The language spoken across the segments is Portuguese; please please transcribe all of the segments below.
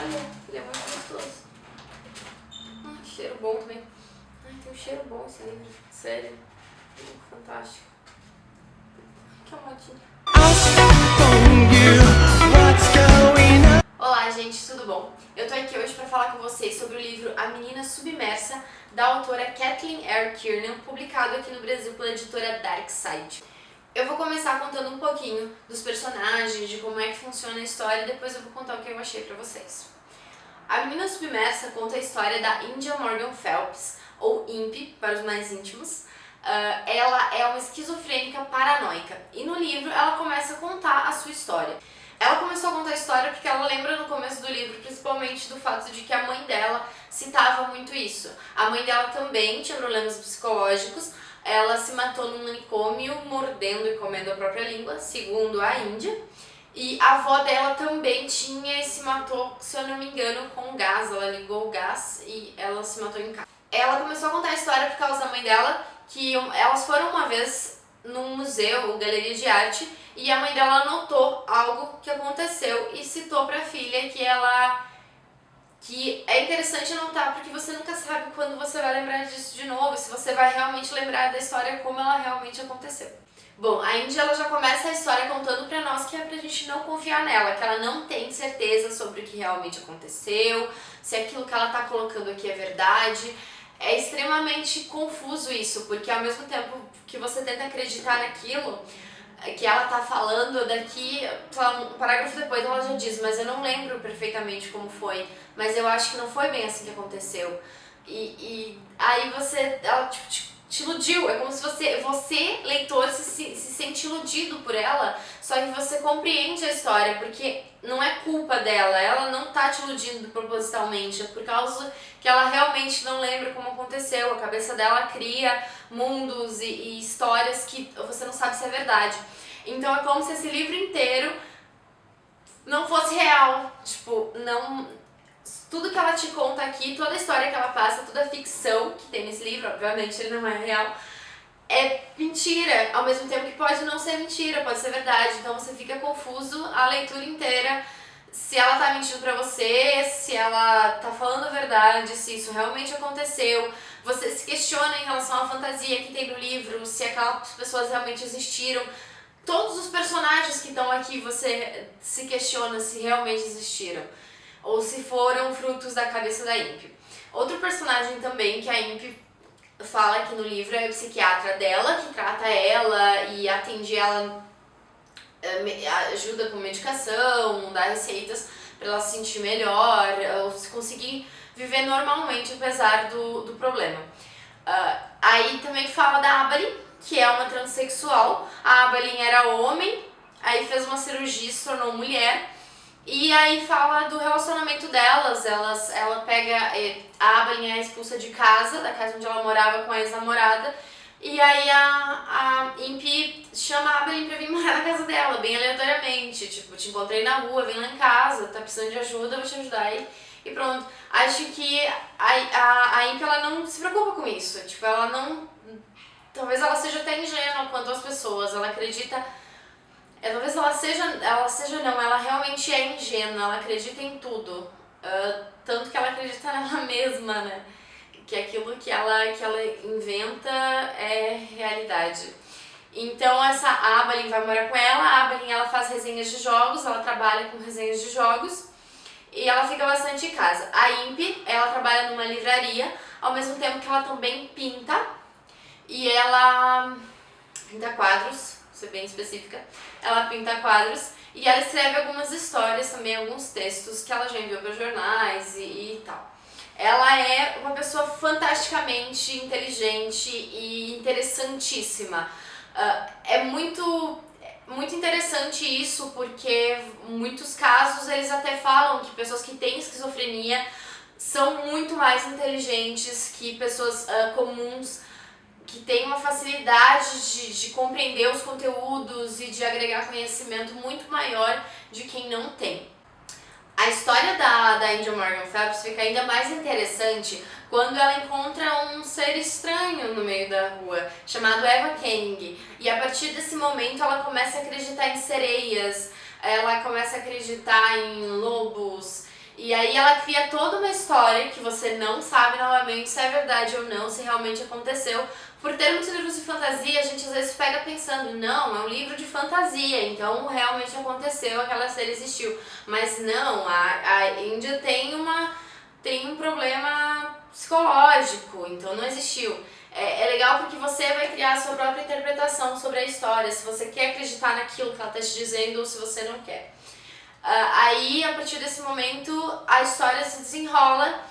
Olha, ele é muito gostoso. Cheiro bom também. Ai, tem um cheiro bom esse livro. Sério. Fantástico. Que amadinho. Olá, gente, tudo bom? Eu tô aqui hoje pra falar com vocês sobre o livro A Menina Submersa, da autora Kathleen R. Kiernan, publicado aqui no Brasil pela editora Darkside. Eu vou começar contando um pouquinho dos personagens, de como é que funciona a história, e depois eu vou contar o que eu achei pra vocês. A Menina Submersa conta a história da India Morgan Phelps, ou Imp, para os mais íntimos. Ela é uma esquizofrênica paranoica, e no livro ela começa a contar a sua história. Ela começou a contar a história porque ela lembra no começo do livro, principalmente do fato de que a mãe dela citava muito isso. A mãe dela também tinha problemas psicológicos, ela se matou num manicômio mordendo e comendo a própria língua, segundo a Índia. E a avó dela também tinha e se matou, se eu não me engano, com gás. Ela ligou o gás e ela se matou em casa. Ela começou a contar a história por causa da mãe dela, que elas foram uma vez num museu ou galeria de arte e a mãe dela notou algo que aconteceu e citou pra filha que é interessante notar porque você nunca sabe quando você vai lembrar disso de novo, se você vai realmente lembrar da história como ela realmente aconteceu. Bom, a Índia ela já começa a história contando pra nós que é pra gente não confiar nela, que ela não tem certeza sobre o que realmente aconteceu, se aquilo que ela tá colocando aqui é verdade. É extremamente confuso isso, porque ao mesmo tempo que você tenta acreditar naquilo que ela tá falando, daqui, um parágrafo depois ela já diz, mas eu não lembro perfeitamente como foi, mas eu acho que não foi bem assim que aconteceu. E aí ela tipo, te iludiu, é como se você leitor, se sente iludido por ela, só que você compreende a história, porque não é culpa dela, ela não tá te iludindo propositalmente, é por causa que ela realmente não lembra como aconteceu, a cabeça dela cria mundos e histórias que você não sabe se é verdade. Então é como se esse livro inteiro não fosse real, tipo, não... Tudo que ela te conta aqui, toda a história que ela passa, toda a ficção que tem nesse livro, obviamente ele não é real, é mentira, ao mesmo tempo que pode não ser mentira, pode ser verdade, então você fica confuso a leitura inteira, se ela tá mentindo pra você, se ela tá falando a verdade, se isso realmente aconteceu, você se questiona em relação à fantasia que tem no livro, se aquelas pessoas realmente existiram, todos os personagens que estão aqui você se questiona se realmente existiram, ou se foram frutos da cabeça da Imp. Outro personagem também que a Imp fala aqui no livro é o psiquiatra dela, que trata ela e atende ela, ajuda com medicação, dá receitas para ela se sentir melhor, ou se conseguir viver normalmente apesar do problema. Aí também fala da Abalin, que é uma transexual. A Abalin era homem, aí fez uma cirurgia e se tornou mulher. E aí fala do relacionamento delas, ela pega, a Abalin é expulsa de casa, da casa onde ela morava com a ex-namorada, e aí a Imp chama a Abalin pra vir morar na casa dela, bem aleatoriamente, tipo, te encontrei na rua, vem lá em casa, tá precisando de ajuda, eu vou te ajudar e pronto. Acho que a Imp ela não se preocupa com isso, tipo, ela não, talvez ela seja até ingênua quanto às pessoas, ela acredita... Talvez ela realmente é ingênua, ela acredita em tudo, tanto que ela acredita nela mesma, né, que aquilo que ela inventa é realidade. Então essa Abalin vai morar com ela, a Abalin ela faz resenhas de jogos, ela trabalha com resenhas de jogos e ela fica bastante em casa. A Imp, ela trabalha numa livraria, ao mesmo tempo que ela também pinta, e ela pinta quadros, ser bem específica, ela pinta quadros e ela escreve algumas histórias também, alguns textos que ela já enviou para jornais e tal. Ela é uma pessoa fantasticamente inteligente e interessantíssima. É muito interessante isso porque em muitos casos eles até falam que pessoas que têm esquizofrenia são muito mais inteligentes que pessoas comuns, que tem uma facilidade de compreender os conteúdos e de agregar conhecimento muito maior de quem não tem. A história da India Morgan Phelps fica ainda mais interessante quando ela encontra um ser estranho no meio da rua, chamado Eva Kenning. E a partir desse momento ela começa a acreditar em sereias, ela começa a acreditar em lobos, E aí ela cria toda uma história que você não sabe novamente se é verdade ou não, se realmente aconteceu. Por ter muitos livros de fantasia, a gente às vezes pega pensando, não, é um livro de fantasia, então realmente aconteceu, aquela série existiu. Mas não, a Índia tem um problema psicológico, então não existiu. É legal porque você vai criar a sua própria interpretação sobre a história, se você quer acreditar naquilo que ela está te dizendo ou se você não quer. Aí, a partir desse momento, a história se desenrola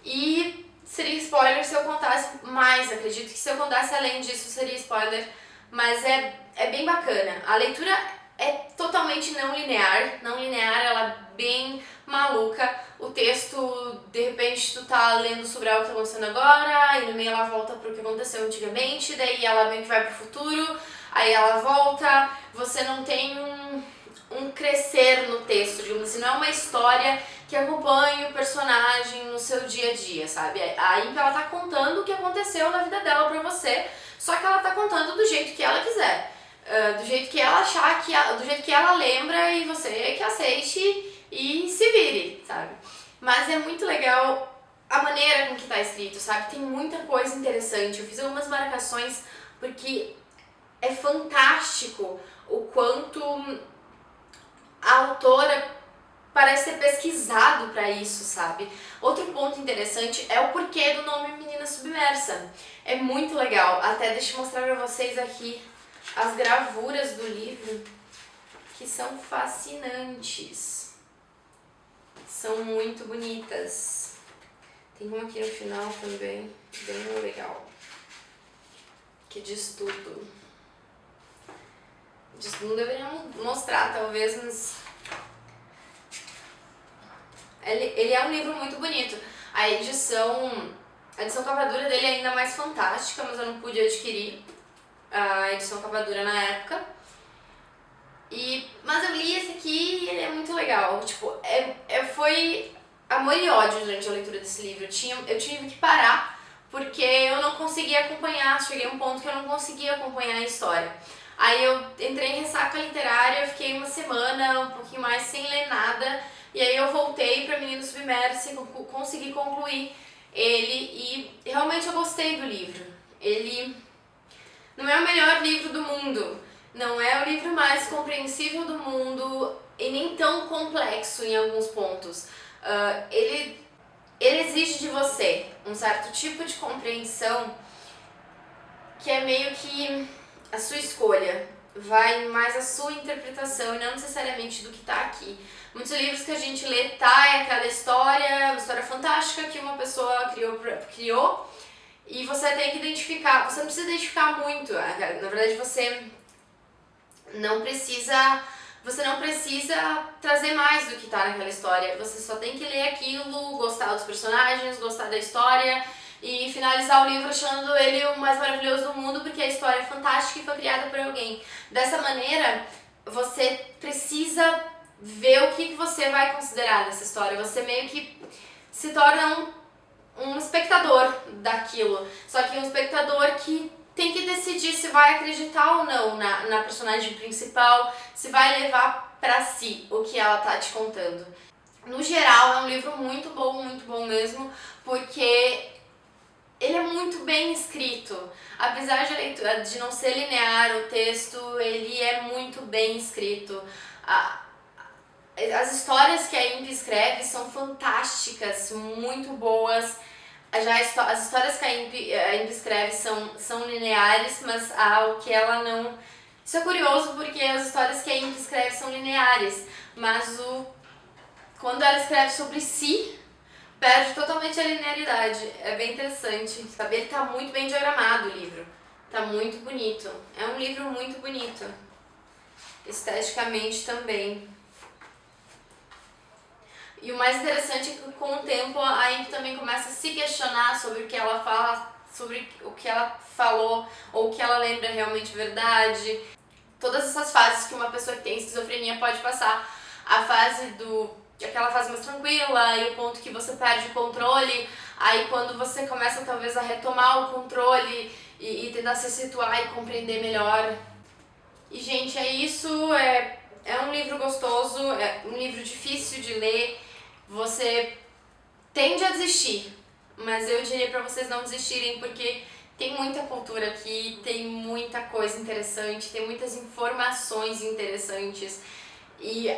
e seria spoiler se eu contasse mais. Acredito que se eu contasse além disso seria spoiler, mas é bem bacana. A leitura é totalmente não linear, ela é bem maluca. O texto, de repente, tu tá lendo sobre algo que tá acontecendo agora, e no meio ela volta pro que aconteceu antigamente, daí ela meio que vai pro futuro, aí ela volta, você não tem um crescer no texto, digamos assim, não é uma história que acompanha o personagem no seu dia a dia, sabe? A Impi, ela tá contando o que aconteceu na vida dela pra você, só que ela tá contando do jeito que ela quiser, do jeito que ela achar, do jeito que ela lembra, e você que aceite e se vire, sabe? Mas é muito legal a maneira com que tá escrito, sabe? Tem muita coisa interessante, eu fiz algumas marcações porque é fantástico o quanto a autora parece ter pesquisado pra isso, sabe? Outro ponto interessante é o porquê do nome Menina Submersa. É muito legal. Até deixa eu mostrar pra vocês aqui as gravuras do livro, que são fascinantes. São muito bonitas. Tem uma aqui no final também, bem legal, que diz tudo. Não deveria mostrar, talvez, mas ele é um livro muito bonito. A edição capa dura dele é ainda mais fantástica, mas eu não pude adquirir a edição capa dura na época. Mas eu li esse aqui e ele é muito legal. Tipo, foi amor e ódio durante a leitura desse livro. Eu tive que parar porque eu não conseguia acompanhar, cheguei a um ponto que eu não conseguia acompanhar a história. Aí eu entrei em ressaca literária, fiquei uma semana, um pouquinho mais sem ler nada, e aí eu voltei pra Menino Submerso e consegui concluir ele, e realmente eu gostei do livro. Ele não é o melhor livro do mundo, não é o livro mais compreensível do mundo e nem tão complexo em alguns pontos. Ele exige de você um certo tipo de compreensão que é meio que a sua escolha, vai mais a sua interpretação e não necessariamente do que está aqui. Muitos livros que a gente lê, é aquela história, uma história fantástica que uma pessoa criou e você tem que identificar, você não precisa identificar muito, na verdade você não precisa trazer mais do que está naquela história, você só tem que ler aquilo, gostar dos personagens, gostar da história e finalizar o livro achando ele o mais maravilhoso do mundo porque a história é fantástica e foi criada por alguém. Dessa maneira, você precisa ver o que você vai considerar dessa história, você meio que se torna um espectador daquilo, só que um espectador que tem que decidir se vai acreditar ou não na personagem principal, se vai levar pra si o que ela tá te contando. No geral, é um livro muito bom mesmo, porque ele é muito bem escrito. Apesar de não ser linear o texto, ele é muito bem escrito. As histórias que a Impi escreve são fantásticas, muito boas. As histórias que a Impi escreve são lineares, mas o que ela não... Isso é curioso porque as histórias que a Impi escreve são lineares, mas quando ela escreve sobre si, perde totalmente a linearidade. É bem interessante, sabe? Ele tá muito bem diagramado, o livro. Tá muito bonito. É um livro muito bonito. Esteticamente também. E o mais interessante é que com o tempo a Impi também começa a se questionar sobre o que ela fala, sobre o que ela falou, ou o que ela lembra realmente verdade. Todas essas fases que uma pessoa que tem esquizofrenia pode passar. A fase aquela fase mais tranquila e o ponto que você perde o controle, aí quando você começa talvez a retomar o controle e tentar se situar e compreender melhor. E gente, é isso, é um livro gostoso, é um livro difícil de ler, você tende a desistir, mas eu diria pra vocês não desistirem, porque tem muita cultura aqui, tem muita coisa interessante, tem muitas informações interessantes e,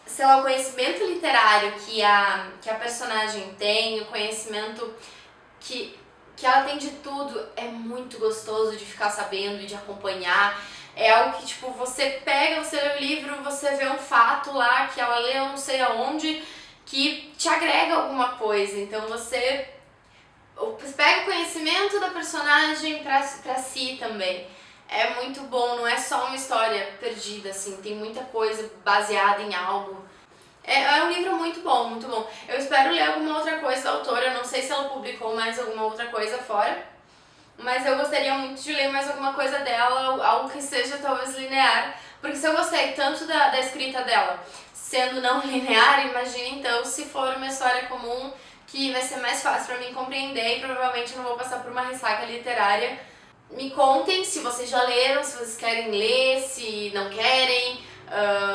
sei lá, o conhecimento literário que a personagem tem, o conhecimento que ela tem de tudo, é muito gostoso de ficar sabendo e de acompanhar. É algo que, tipo, você pega, você lê o livro, você vê um fato lá que ela leu não sei aonde, que te agrega alguma coisa. Então você pega o conhecimento da personagem pra si também. É muito bom, não é só uma história perdida, assim, tem muita coisa baseada em algo. É um livro muito bom, muito bom. Eu espero ler alguma outra coisa da autora, eu não sei se ela publicou mais alguma outra coisa fora, mas eu gostaria muito de ler mais alguma coisa dela, algo que seja talvez linear, porque se eu gostei tanto da escrita dela, sendo não linear, imagine então se for uma história comum, que vai ser mais fácil pra mim compreender e provavelmente não vou passar por uma ressaca literária. Me contem se vocês já leram, se vocês querem ler, se não querem,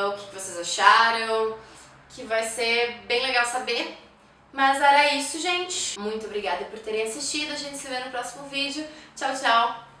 o que vocês acharam, que vai ser bem legal saber. Mas era isso, gente. Muito obrigada por terem assistido, a gente se vê no próximo vídeo. Tchau, tchau!